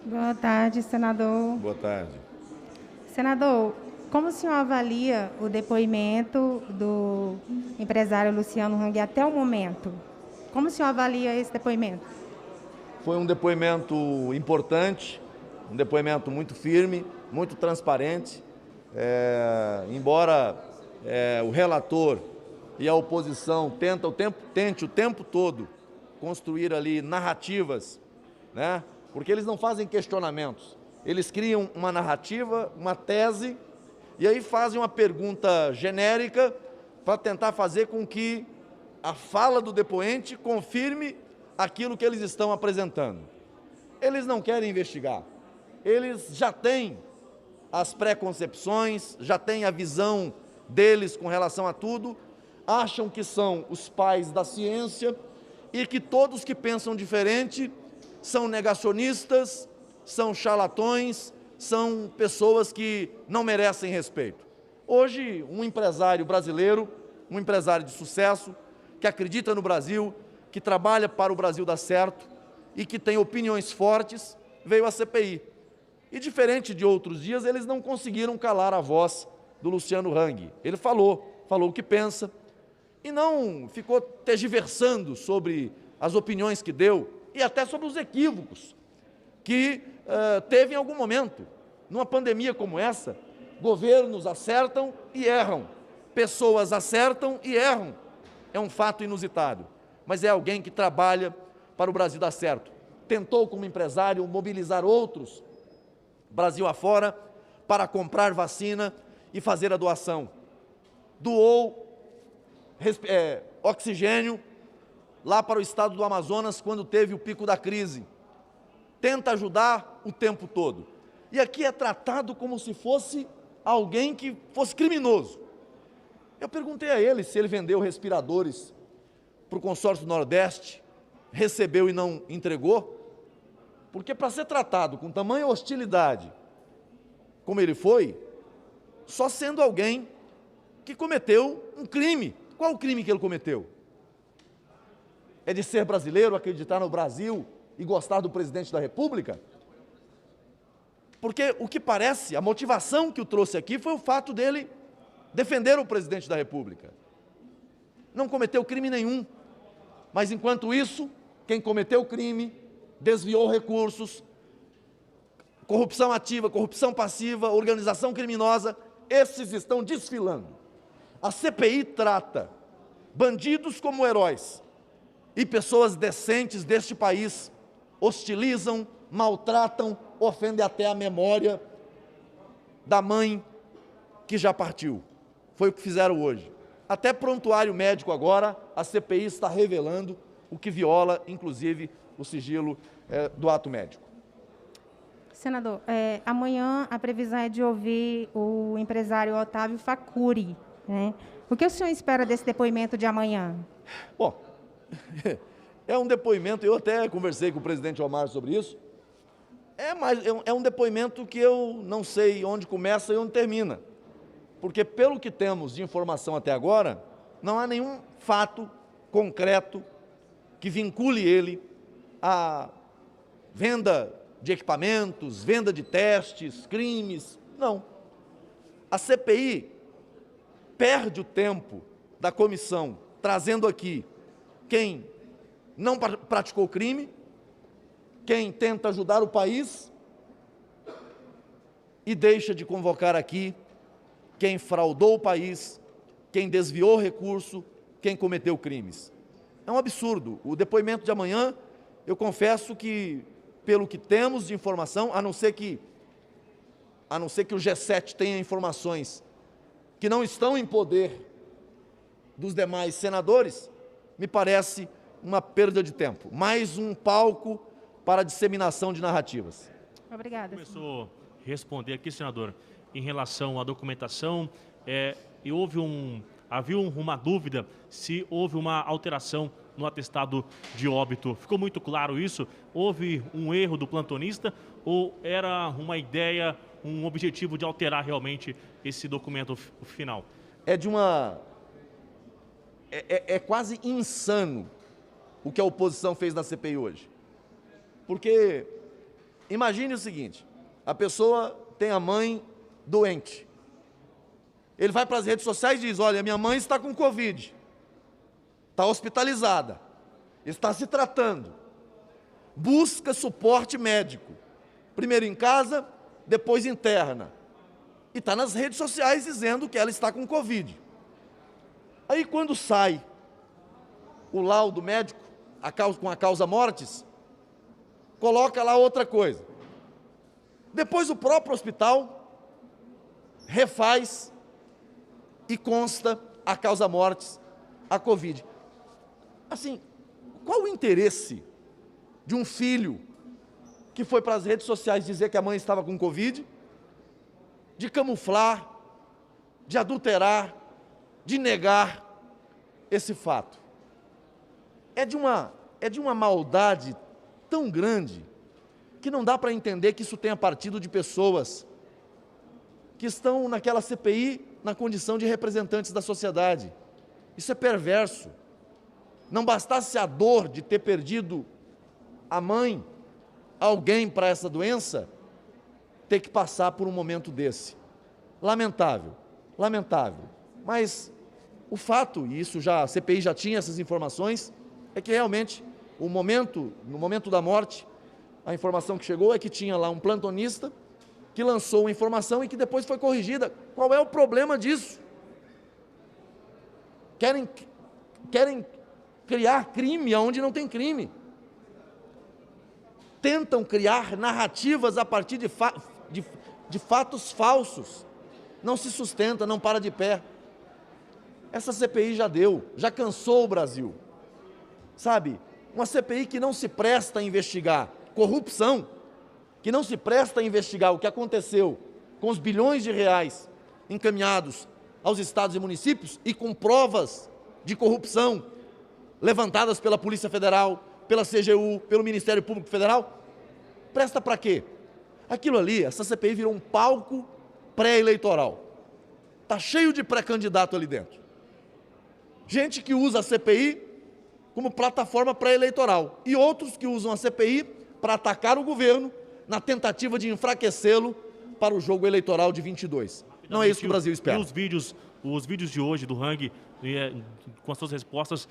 Boa tarde, senador. Boa tarde. Senador, como o senhor avalia o depoimento do empresário Luciano Hang até o momento? Como o senhor avalia esse depoimento? Foi um depoimento importante, um depoimento muito firme, muito transparente. Embora o relator e a oposição tente o tempo todo construir ali narrativas, né? Porque eles não fazem questionamentos. Eles criam uma narrativa, uma tese, e aí fazem uma pergunta genérica para tentar fazer com que a fala do depoente confirme aquilo que eles estão apresentando. Eles não querem investigar. Eles já têm as preconcepções, já têm a visão deles com relação a tudo, acham que são os pais da ciência e que todos que pensam diferente são negacionistas, são charlatões, são pessoas que não merecem respeito. Hoje, um empresário brasileiro, um empresário de sucesso, que acredita no Brasil, que trabalha para o Brasil dar certo e que tem opiniões fortes, veio à CPI. E diferente de outros dias, eles não conseguiram calar a voz do Luciano Hang. Ele falou o que pensa e não ficou tergiversando sobre as opiniões que deu e até sobre os equívocos que teve em algum momento. Numa pandemia como essa, governos acertam e erram, pessoas acertam e erram. É um fato inusitado, mas é alguém que trabalha para o Brasil dar certo. Tentou, como empresário, mobilizar outros, Brasil afora, para comprar vacina e fazer a doação. Doou oxigênio lá para o estado do Amazonas quando teve o pico da crise. Tenta ajudar o tempo todo. E aqui é tratado como se fosse alguém que fosse criminoso. Eu perguntei a ele se ele vendeu respiradores para o consórcio Nordeste, recebeu e não entregou, porque para ser tratado com tamanha hostilidade como ele foi, só sendo alguém que cometeu um crime. Qual o crime que ele cometeu? É de ser brasileiro, acreditar no Brasil e gostar do presidente da República? Porque o que parece, a motivação que o trouxe aqui foi o fato dele defender o presidente da República. Não cometeu crime nenhum, mas enquanto isso, quem cometeu crime, desviou recursos, corrupção ativa, corrupção passiva, organização criminosa, esses estão desfilando. A CPI trata bandidos como heróis e pessoas decentes deste país hostilizam, maltratam, ofendem até a memória da mãe que já partiu. Foi o que fizeram hoje. Até prontuário médico agora, a CPI está revelando o que viola, inclusive, o sigilo do ato médico. Senador, amanhã a previsão é de ouvir o empresário Otávio Facuri, né? O que o senhor espera desse depoimento de amanhã? Bom, é um depoimento, eu até conversei com o presidente Omar sobre isso, é um depoimento que eu não sei onde começa e onde termina, porque pelo que temos de informação até agora, não há nenhum fato concreto que vincule ele à venda de equipamentos, venda de testes, crimes, não. A CPI perde o tempo da comissão trazendo aqui quem não praticou crime, quem tenta ajudar o país e deixa de convocar aqui quem fraudou o país, quem desviou recurso, quem cometeu crimes. É um absurdo. O depoimento de amanhã, eu confesso que, pelo que temos de informação, a não ser que o G7 tenha informações que não estão em poder dos demais senadores, me parece uma perda de tempo. Mais um palco para a disseminação de narrativas. Obrigada. Começou a responder aqui, senador, em relação à documentação, havia uma dúvida se houve uma alteração no atestado de óbito. Ficou muito claro isso? Houve um erro do plantonista ou era uma ideia, um objetivo de alterar realmente esse documento final? É quase insano o que a oposição fez na CPI hoje. Porque Imagine o seguinte, a pessoa tem a mãe doente. Ele vai para as redes sociais e diz, olha, minha mãe está com Covid, está hospitalizada, está se tratando, busca suporte médico, primeiro em casa, depois interna, e está nas redes sociais dizendo que ela está com Covid. Aí quando sai o laudo médico, com a causa mortis, coloca lá outra coisa. Depois o próprio hospital refaz e consta a causa mortis, a Covid. Assim, qual o interesse de um filho que foi para as redes sociais dizer que a mãe estava com Covid, de camuflar, de adulterar, de negar esse fato? É de uma maldade tão grande que não dá para entender que isso tenha partido de pessoas que estão naquela CPI na condição de representantes da sociedade. Isso é perverso. Não bastasse a dor de ter perdido a mãe, alguém para essa doença, ter que passar por um momento desse. Lamentável, lamentável. Mas o fato, e isso já, a CPI já tinha essas informações, é que realmente no momento da morte, a informação que chegou é que tinha lá um plantonista que lançou uma informação e que depois foi corrigida. Qual é o problema disso? Querem criar crime onde não tem crime. Tentam criar narrativas a partir de fatos falsos. Não se sustenta, não para de pé. Essa CPI já deu, já cansou o Brasil. Sabe, uma CPI que não se presta a investigar corrupção, que não se presta a investigar o que aconteceu com os bilhões de reais encaminhados aos estados e municípios e com provas de corrupção levantadas pela Polícia Federal, pela CGU, pelo Ministério Público Federal, presta para quê? Aquilo ali, essa CPI virou um palco pré-eleitoral. Está cheio de pré-candidato ali dentro. Gente que usa a CPI como plataforma pré-eleitoral e outros que usam a CPI para atacar o governo na tentativa de enfraquecê-lo para o jogo eleitoral de 22. Não é isso que o Brasil espera. E os vídeos de hoje do Hang, com as suas respostas,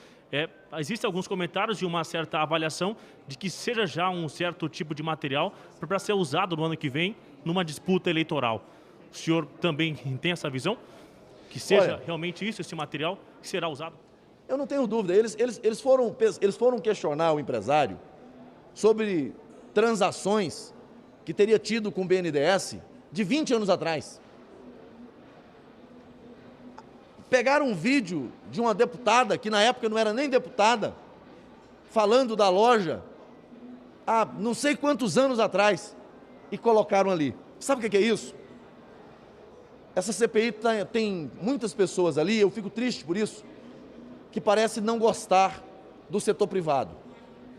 existem alguns comentários e uma certa avaliação de que seja já um certo tipo de material para ser usado no ano que vem numa disputa eleitoral. O senhor também tem essa visão? Que seja realmente isso, esse material que será usado? Eu não tenho dúvida. Eles foram questionar o empresário sobre transações que teria tido com o BNDES de 20 anos atrás. Pegaram um vídeo de uma deputada, que na época não era nem deputada, falando da loja há não sei quantos anos atrás, e colocaram ali. Sabe o que é isso? Essa CPI tem muitas pessoas ali, eu fico triste por isso, que parece não gostar do setor privado,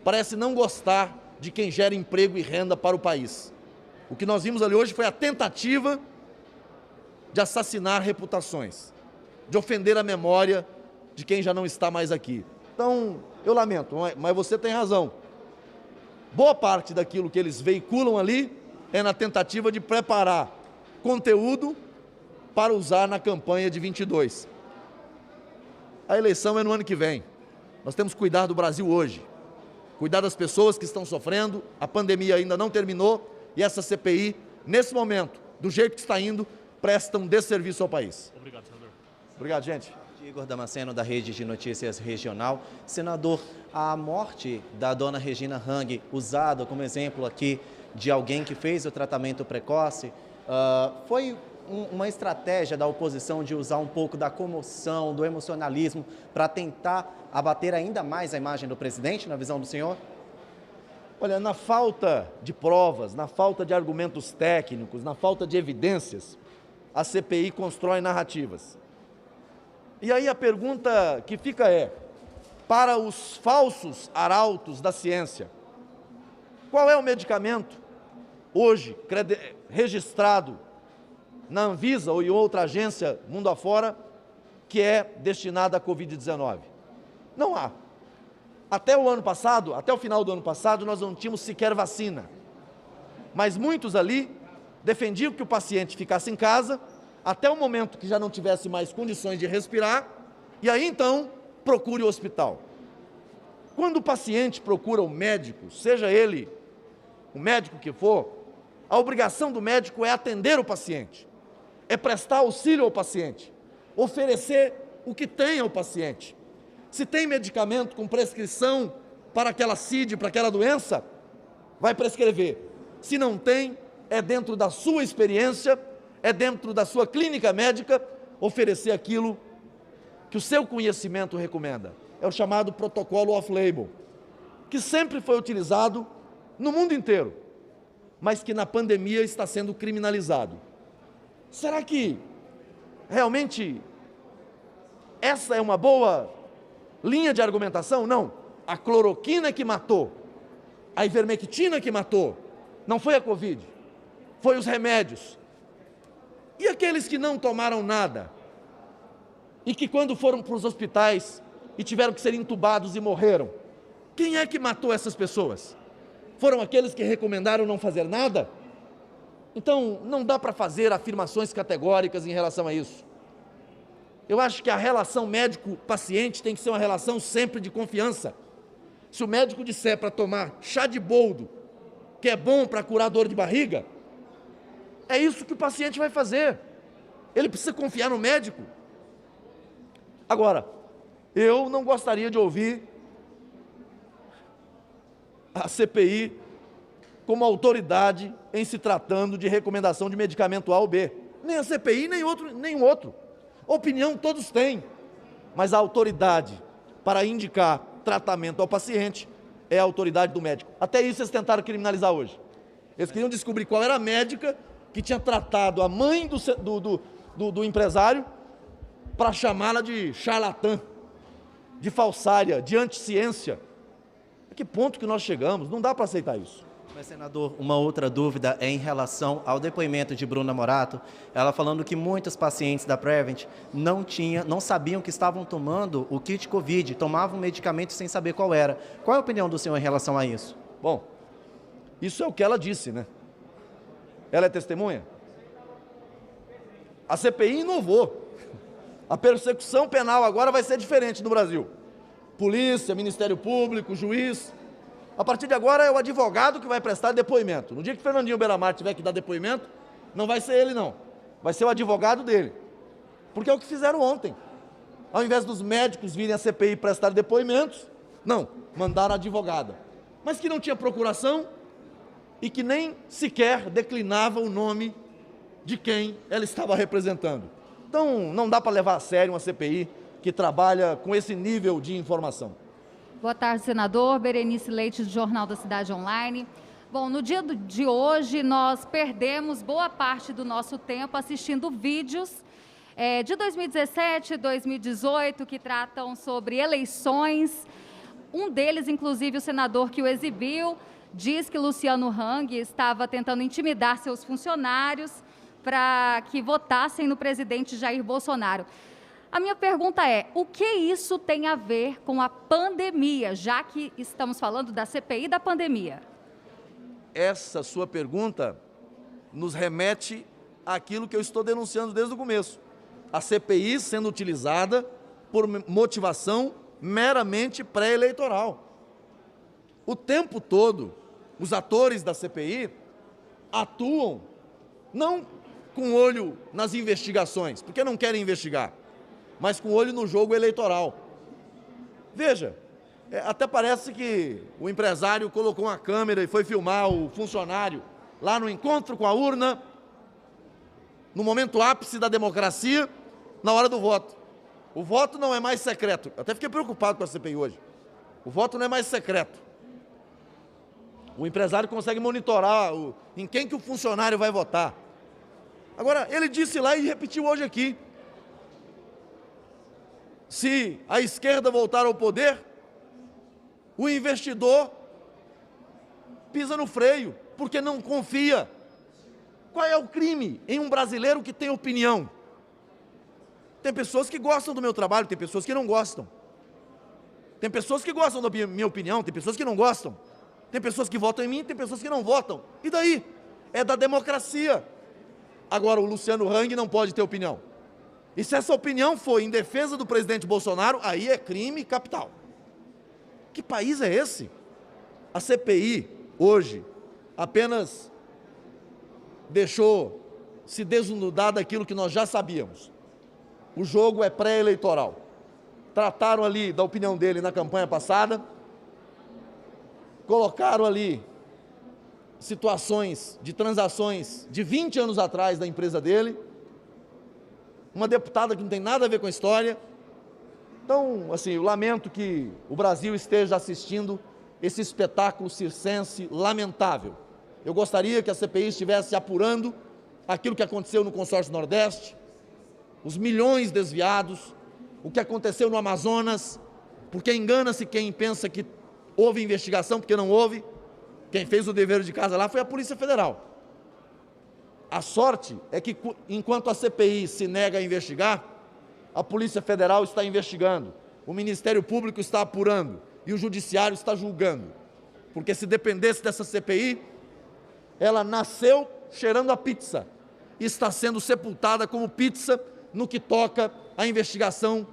parece não gostar de quem gera emprego e renda para o país. O que nós vimos ali hoje foi a tentativa de assassinar reputações, de ofender a memória de quem já não está mais aqui. Então, eu lamento, mas você tem razão. Boa parte daquilo que eles veiculam ali é na tentativa de preparar conteúdo para usar na campanha de 22. A eleição é no ano que vem. Nós temos que cuidar do Brasil hoje. Cuidar das pessoas que estão sofrendo, a pandemia ainda não terminou e essa CPI, nesse momento, do jeito que está indo, presta um desserviço ao país. Obrigado, senador. Obrigado, gente. Igor Damasceno, da Rede de Notícias Regional. Senador, a morte da dona Regina Hang, usada como exemplo aqui de alguém que fez o tratamento precoce, foi uma estratégia da oposição de usar um pouco da comoção, do emocionalismo, para tentar abater ainda mais a imagem do presidente, na visão do senhor? Olha, na falta de provas, na falta de argumentos técnicos, na falta de evidências, a CPI constrói narrativas. E aí a pergunta que fica é, para os falsos arautos da ciência, qual é o medicamento hoje registrado na Anvisa ou em outra agência mundo afora que é destinado à Covid-19? Não há. Até o ano passado, até o final do ano passado, nós não tínhamos sequer vacina. Mas muitos ali defendiam que o paciente ficasse em casa até o momento que já não tivesse mais condições de respirar, e aí então procure o hospital. Quando o paciente procura o médico, seja ele o médico que for, a obrigação do médico é atender o paciente, é prestar auxílio ao paciente, oferecer o que tem ao paciente. Se tem medicamento com prescrição para aquela CID, para aquela doença, vai prescrever. Se não tem, é dentro da sua experiência, é dentro da sua clínica médica, oferecer aquilo que o seu conhecimento recomenda. É o chamado protocolo off-label, que sempre foi utilizado no mundo inteiro, mas que na pandemia está sendo criminalizado. Será que realmente essa é uma boa linha de argumentação? Não. A cloroquina que matou, a ivermectina que matou, não foi a Covid, foi os remédios. E aqueles que não tomaram nada, e que quando foram para os hospitais e tiveram que ser entubados e morreram, quem é que matou essas pessoas? Foram aqueles que recomendaram não fazer nada? Então, não dá para fazer afirmações categóricas em relação a isso. Eu acho que a relação médico-paciente tem que ser uma relação sempre de confiança. Se o médico disser para tomar chá de boldo, que é bom para curar dor de barriga, é isso que o paciente vai fazer. Ele precisa confiar no médico. Agora, eu não gostaria de ouvir a CPI como autoridade em se tratando de recomendação de medicamento A ou B. Nem a CPI, nenhum outro. Opinião todos têm, mas a autoridade para indicar tratamento ao paciente é a autoridade do médico. Até isso eles tentaram criminalizar hoje. Eles queriam descobrir qual era a médica que tinha tratado a mãe do empresário para chamá-la de charlatã, de falsária, de anticiência. A que ponto que nós chegamos? Não dá para aceitar isso. Mas, senador, uma outra dúvida é em relação ao depoimento de Bruna Morato, ela falando que muitos pacientes da Prevent não sabiam que estavam tomando o kit Covid, tomavam medicamento sem saber qual era. Qual é a opinião do senhor em relação a isso? Bom, isso é o que ela disse, né? Ela é testemunha? A CPI inovou. A persecução penal agora vai ser diferente no Brasil. Polícia, Ministério Público, juiz. A partir de agora é o advogado que vai prestar depoimento. No dia que Fernandinho Beiramar tiver que dar depoimento, não vai ser ele não. Vai ser o advogado dele. Porque é o que fizeram ontem. Ao invés dos médicos virem à CPI prestar depoimentos, não, mandaram a advogada. Mas que não tinha procuração e que nem sequer declinava o nome de quem ela estava representando. Então, não dá para levar a sério uma CPI que trabalha com esse nível de informação. Boa tarde, senador. Berenice Leite, do Jornal da Cidade Online. Bom, no dia de hoje, nós perdemos boa parte do nosso tempo assistindo vídeos de 2017 e 2018 que tratam sobre eleições. Um deles, inclusive, o senador que o exibiu, diz que Luciano Hang estava tentando intimidar seus funcionários para que votassem no presidente Jair Bolsonaro. A minha pergunta é, o que isso tem a ver com a pandemia, já que estamos falando da CPI da pandemia? Essa sua pergunta nos remete àquilo que eu estou denunciando desde o começo. A CPI sendo utilizada por motivação meramente pré-eleitoral. O tempo todo, os atores da CPI atuam não com olho nas investigações, porque não querem investigar, mas com olho no jogo eleitoral. Veja, até parece que o empresário colocou uma câmera e foi filmar o funcionário lá no encontro com a urna, no momento ápice da democracia, na hora do voto. O voto não é mais secreto. Eu até fiquei preocupado com a CPI hoje. O voto não é mais secreto. O empresário consegue monitorar em quem que o funcionário vai votar. Agora, ele disse lá e repetiu hoje aqui, se a esquerda voltar ao poder, o investidor pisa no freio, porque não confia. Qual é o crime em um brasileiro que tem opinião? Tem pessoas que gostam do meu trabalho, tem pessoas que não gostam. Tem pessoas que gostam da minha opinião, tem pessoas que não gostam. Tem pessoas que votam em mim, tem pessoas que não votam. E daí? é da democracia. Agora, o Luciano Hang não pode ter opinião. E se essa opinião for em defesa do presidente Bolsonaro, aí é crime capital. Que país é esse? A CPI, hoje, apenas deixou se desnudar daquilo que nós já sabíamos. O jogo é pré-eleitoral. Trataram ali da opinião dele na campanha passada, colocaram ali situações de transações de 20 anos atrás da empresa dele, uma deputada que não tem nada a ver com a história. Então, assim, eu lamento que o Brasil esteja assistindo esse espetáculo circense lamentável. Eu gostaria que a CPI estivesse apurando aquilo que aconteceu no consórcio Nordeste, os milhões desviados, o que aconteceu no Amazonas, porque engana-se quem pensa que houve investigação, porque não houve. Quem fez o dever de casa lá foi a Polícia Federal. A sorte é que, enquanto a CPI se nega a investigar, a Polícia Federal está investigando, o Ministério Público está apurando e o Judiciário está julgando. Porque se dependesse dessa CPI, ela nasceu cheirando a pizza e está sendo sepultada como pizza no que toca à investigação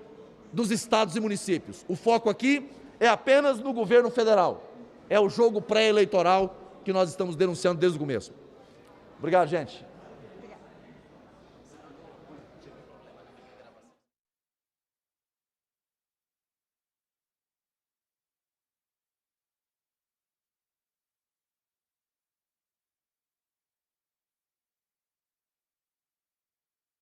dos estados e municípios. O foco aqui é apenas no governo federal. É o jogo pré-eleitoral que nós estamos denunciando desde o começo. Obrigado, gente.